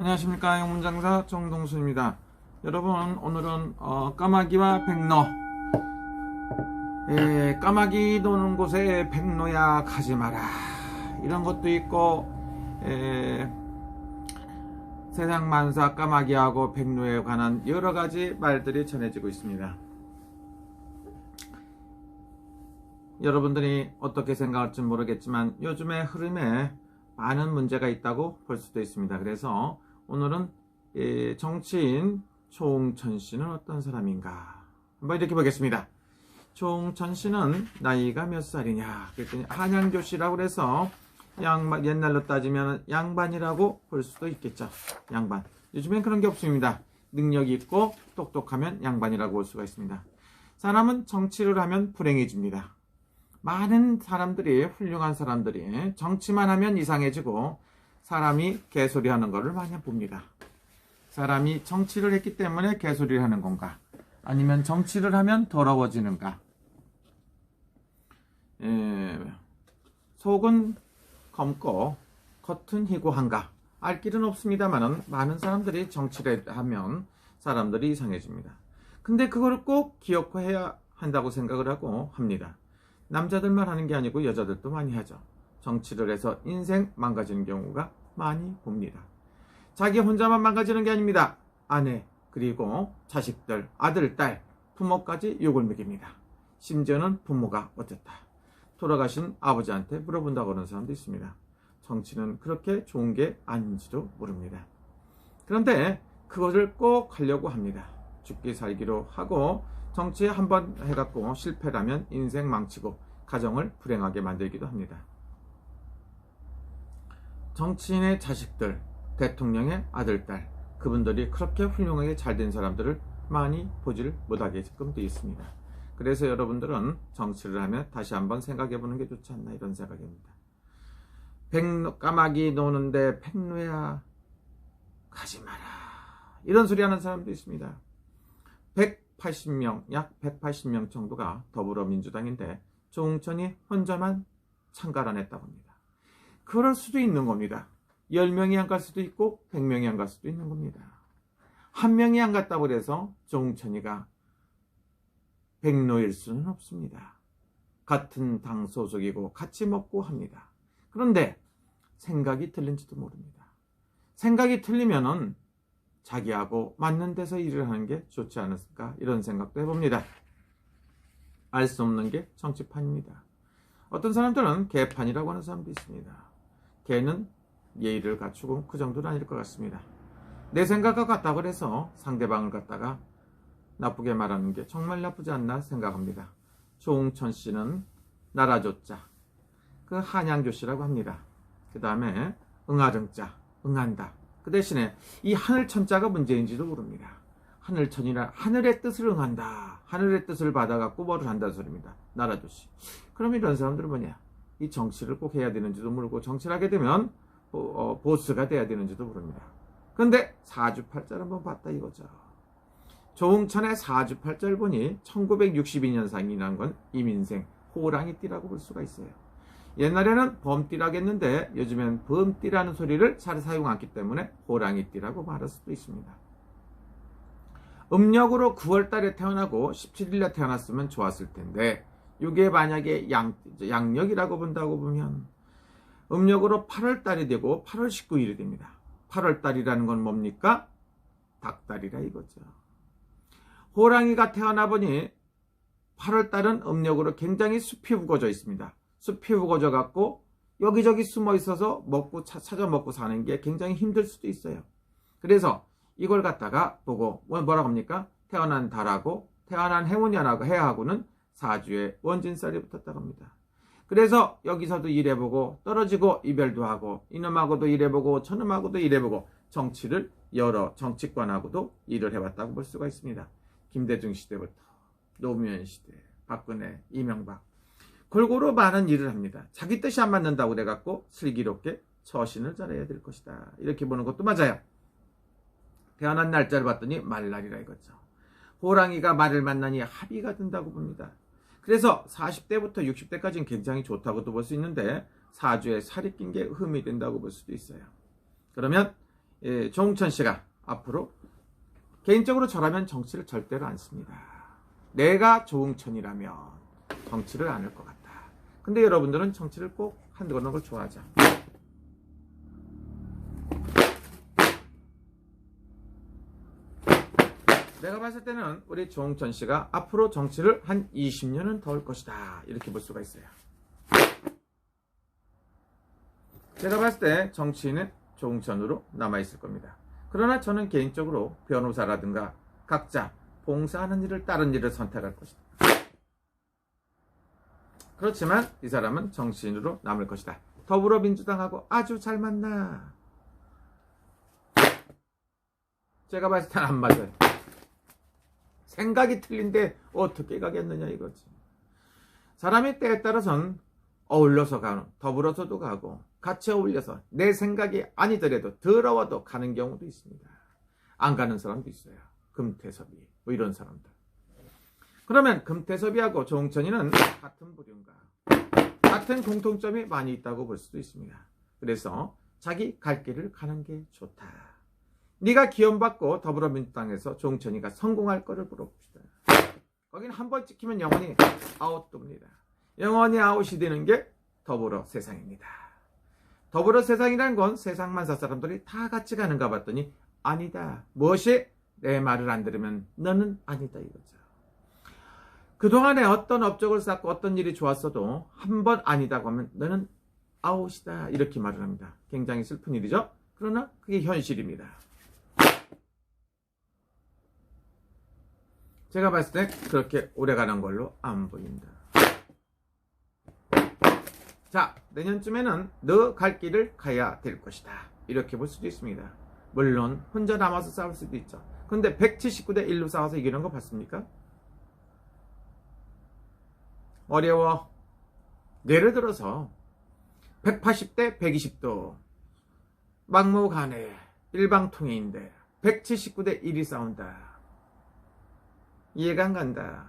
안녕하십니까, 영문장사 정동수입니다. 여러분, 오늘은 까마귀와 백로, 까마귀 노는 곳에 백로야 가지 마라, 이런 것도 있고, 세상 만사 까마귀하고 백로에 관한 여러 가지 말들이 전해지고 있습니다. 여러분들이 어떻게 생각할지 모르겠지만 요즘의 흐름에 많은 문제가 있다고 볼 수도 있습니다. 그래서 오늘은 정치인 조응천 씨는 어떤 사람인가 한번 이렇게 보겠습니다. 조응천 씨는 나이가 몇 살이냐 그랬더니 한양교씨라고 그래서 옛날로 따지면 양반이라고 볼 수도 있겠죠. 양반. 요즘엔 그런 게 없습니다. 능력이 있고 똑똑하면 양반이라고 볼 수가 있습니다. 사람은 정치를 하면 불행해집니다. 많은 사람들이, 훌륭한 사람들이 정치만 하면 이상해지고 사람이 개소리하는 것을 많이 봅니다. 사람이 정치를 했기 때문에 개소리를 하는 건가? 아니면 정치를 하면 더러워지는가? 속은 검고 겉은 희고한가? 알 길은 없습니다만 많은 사람들이 정치를 하면 사람들이 이상해집니다. 근데 그걸 꼭 기억해야 한다고 생각을 하고 합니다. 남자들만 하는 게 아니고 여자들도 많이 하죠. 정치를 해서 인생 망가지는 경우가 많이 봅니다. 자기 혼자만 망가지는 게 아닙니다. 아내, 그리고 자식들, 아들, 딸, 부모까지 욕을 먹입니다. 심지어는 부모가 어땠다, 돌아가신 아버지한테 물어본다고 하는 사람도 있습니다. 정치는 그렇게 좋은 게 아닌지도 모릅니다. 그런데 그것을 꼭 하려고 합니다. 죽기 살기로 하고 정치에 한번 해갖고 실패라면 인생 망치고 가정을 불행하게 만들기도 합니다. 정치인의 자식들, 대통령의 아들, 딸, 그분들이 그렇게 훌륭하게 잘된 사람들을 많이 보지를 못하게끔 되어 있습니다. 그래서 여러분들은 정치를 하면 다시 한번 생각해보는 게 좋지 않나, 이런 생각입니다. 까마귀 노는데 백로야 가지 마라, 이런 소리 하는 사람도 있습니다. 180명, 약 180명 정도가 더불어민주당인데 조응천이 혼자만 참가를 안 했다고 합니다. 그럴 수도 있는 겁니다. 10명이 안 갈 수도 있고 100명이 안 갈 수도 있는 겁니다. 한 명이 안 갔다고 해서 조응천이가 백로일 수는 없습니다. 같은 당 소속이고 같이 먹고 합니다. 그런데 생각이 틀린지도 모릅니다. 생각이 틀리면은 자기하고 맞는 데서 일을 하는 게 좋지 않을까, 이런 생각도 해봅니다. 알 수 없는 게 정치판입니다. 어떤 사람들은 개판이라고 하는 사람도 있습니다. 개는 예의를 갖추고 그 정도는 아닐 것 같습니다. 내 생각과 같다고 해서 상대방을 갖다가 나쁘게 말하는 게 정말 나쁘지 않나 생각합니다. 조응천 씨는 나라조자, 그 한양교씨라고 합니다. 그 다음에 응아정자, 응한다. 그 대신에 이 하늘천자가 문제인지도 모릅니다. 하늘천이라 하늘의 뜻을 응한다, 하늘의 뜻을 받아갖고 뭐를 한다는 소리입니다. 나라조씨. 그럼 이런 사람들은 뭐냐, 이 정치를 꼭 해야 되는지도 모르고 정치를 하게 되면 보스가 돼야 되는지도 모릅니다. 그런데 사주팔자를 한번 봤다 이거죠. 조응천의 사주팔자를 보니 1962년생이라는 건 이민생 호랑이띠라고 볼 수가 있어요. 옛날에는 범띠라고 했는데 요즘엔 범띠라는 소리를 잘 사용 않기 때문에 호랑이띠라고 말할 수도 있습니다. 음력으로 9월달에 태어나고 17일에 태어났으면 좋았을 텐데, 이게 만약에 양력이라고 본다고 보면 음력으로 8월달이 되고 8월 19일이 됩니다. 8월달이라는 건 뭡니까? 닭달이라 이거죠. 호랑이가 태어나 보니 8월달은 음력으로 굉장히 숲이 우거져 있습니다. 숲이 우거져 갖고 여기저기 숨어 있어서 찾아 먹고 사는 게 굉장히 힘들 수도 있어요. 그래서 이걸 갖다가 보고 뭐라고 합니까? 태어난 달하고 태어난 해하고는 사주에 원진살이 붙었다고 합니다. 그래서 여기서도 일해보고 떨어지고 이별도 하고 이놈하고도 일해보고 저놈하고도 일해보고 정치를 여러 정치권하고도 일을 해봤다고 볼 수가 있습니다. 김대중 시대부터 노무현 시대, 박근혜, 이명박, 골고루 많은 일을 합니다. 자기 뜻이 안 맞는다고 그래갖고 슬기롭게 처신을 잘해야 될 것이다, 이렇게 보는 것도 맞아요. 태어난 날짜를 봤더니 말날이라 이거죠. 호랑이가 말을 만나니 합의가 된다고 봅니다. 그래서 40대부터 60대까지는 굉장히 좋다고도 볼 수 있는데 사주에 살이 낀 게 흠이 된다고 볼 수도 있어요. 그러면 조홍천 씨가 앞으로 개인적으로 저라면 정치를 절대로 안 씁니다. 내가 조홍천이라면 정치를 안 할 것 같다. 근데 여러분들은 정치를 꼭 한두 거는 걸 좋아하죠. 내가 봤을 때는 우리 조홍천 씨가 앞으로 정치를 한 20년은 더 할 것이다. 이렇게 볼 수가 있어요. 제가 봤을 때 정치인은 조홍천으로 남아있을 겁니다. 그러나 저는 개인적으로 변호사라든가 각자 봉사하는 일을 다른 일을 선택할 것이다. 그렇지만 이 사람은 정치인으로 남을 것이다. 더불어민주당하고 아주 잘 맞나? 제가 봤을 땐 안 맞아요. 생각이 틀린데 어떻게 가겠느냐 이거지. 사람이 때에 따라선 어울려서 가는, 더불어서도 가고 같이 어울려서 내 생각이 아니더라도 더러워도 가는 경우도 있습니다. 안 가는 사람도 있어요. 금태섭이 뭐 이런 사람들. 그러면 금태섭이하고 조홍천이는 같은 부류인가? 같은 공통점이 많이 있다고 볼 수도 있습니다. 그래서 자기 갈 길을 가는 게 좋다. 네가 기원받고 더불어민주당에서 조홍천이가 성공할 거를 물어봅시다. 거긴 한번 찍히면 영원히 아웃됩니다. 영원히 아웃이 되는 게 더불어 세상입니다. 더불어 세상이라는 건 세상만 살 사람들이 다 같이 가는가 봤더니 아니다. 무엇이 내 말을 안 들으면 너는 아니다 이거죠. 그동안에 어떤 업적을 쌓고 어떤 일이 좋았어도 한 번 아니다고 하면 너는 아웃이다 이렇게 말을 합니다. 굉장히 슬픈 일이죠. 그러나 그게 현실입니다. 제가 봤을 때 그렇게 오래가는 걸로 안 보인다. 자, 내년쯤에는 너 갈 길을 가야 될 것이다. 이렇게 볼 수도 있습니다. 물론 혼자 남아서 싸울 수도 있죠. 근데 179대 1로 싸워서 이기는 거 봤습니까? 어려워. 예를 들어서 180대 120도 막무가내 일방통행인데 179대 1이 싸운다. 이해가 안 간다.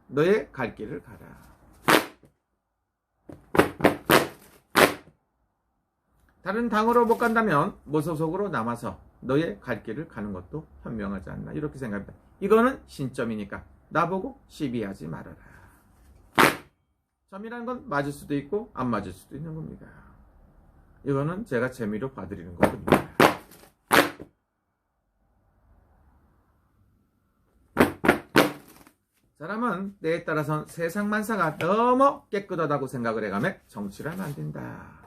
너의 갈 길을 가라. 다른 당으로 못 간다면 무소속으로 남아서 너의 갈 길을 가는 것도 현명하지 않나 이렇게 생각합니다. 이거는 신점이니까 나보고 시비하지 말아라. 점이라는 건 맞을 수도 있고 안 맞을 수도 있는 겁니다. 이거는 제가 재미로 봐드리는 거거든요. 사람은 때에 따라선 세상 만사가 너무 깨끗하다고 생각을 해가며 정치를 하면 안 된다.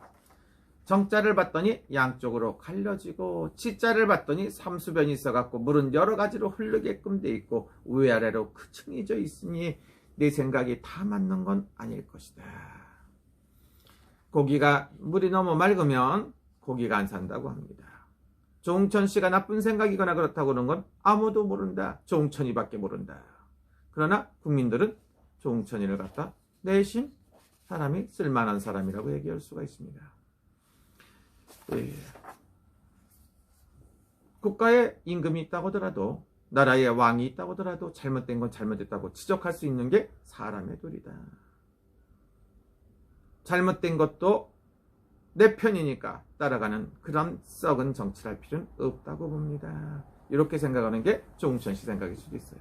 정자를 봤더니 양쪽으로 갈려지고 치자를 봤더니 삼수변이 있어갖고 물은 여러 가지로 흐르게끔 돼 있고 위아래로 크층이져 있으니 내 생각이 다 맞는 건 아닐 것이다. 고기가 물이 너무 맑으면 고기가 안 산다고 합니다. 조홍천 씨가 나쁜 생각이거나 그렇다고 그러는 건 아무도 모른다. 조홍천이밖에 모른다. 그러나 국민들은 조홍천이를 갖다 내심 사람이 쓸만한 사람이라고 얘기할 수가 있습니다. 국가에 임금이 있다고 하더라도 나라에 왕이 있다고 하더라도 잘못된 건 잘못됐다고 지적할 수 있는 게 사람의 도리다. 잘못된 것도 내 편이니까 따라가는 그런 썩은 정치를 할 필요는 없다고 봅니다. 이렇게 생각하는 게 조홍천 씨 생각일 수도 있어요.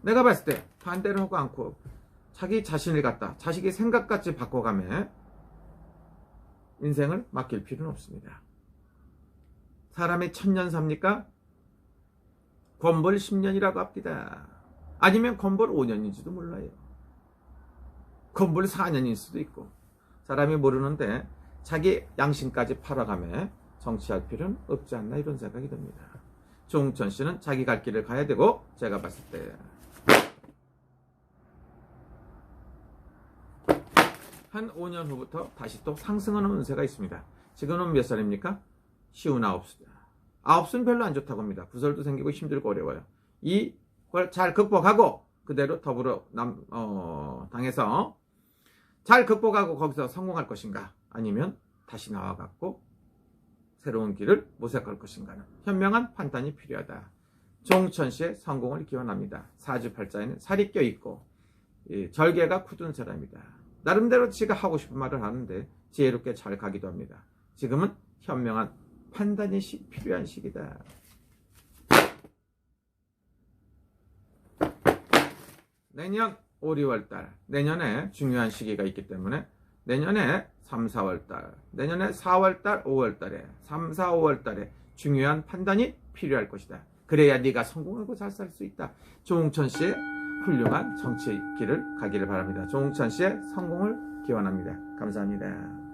내가 봤을 때 반대를 하고 않고 자기 자신을 갖다 자식의 생각까지 바꿔가며 인생을 맡길 필요는 없습니다. 사람이 1000년 삽니까? 권벌 10년이라고 합니다. 아니면 권벌 5년인지도 몰라요. 권벌 4년일 수도 있고 사람이 모르는데 자기 양심까지 팔아가며 정치할 필요는 없지 않나 이런 생각이 듭니다. 조홍천 씨는 자기 갈 길을 가야 되고 제가 봤을 때 한 5년 후부터 다시 또 상승하는 운세가 있습니다. 지금은 몇 살입니까? 59살. 9은 별로 안 좋다고 합니다. 구설도 생기고 힘들고 어려워요. 이걸 잘 극복하고 그대로 더불어 당에서 잘 극복하고 거기서 성공할 것인가 아니면 다시 나와갖고 새로운 길을 모색할 것인가는 현명한 판단이 필요하다. 조홍천 씨의 성공을 기원합니다. 사주팔자에는 살이 껴있고 절개가 굳은 사람이다. 나름대로 지가 하고 싶은 말을 하는데 지혜롭게 잘 가기도 합니다. 지금은 현명한 판단이 필요한 시기다. 내년 5, 6월달, 내년에 중요한 시기가 있기 때문에 내년에 3, 4월달, 내년에 4월달, 5월달에 3, 4, 5월달에 중요한 판단이 필요할 것이다. 그래야 네가 성공하고 잘 살 수 있다. 조홍천 씨의 훌륭한 정치 길을 가기를 바랍니다. 조홍천 씨의 성공을 기원합니다. 감사합니다.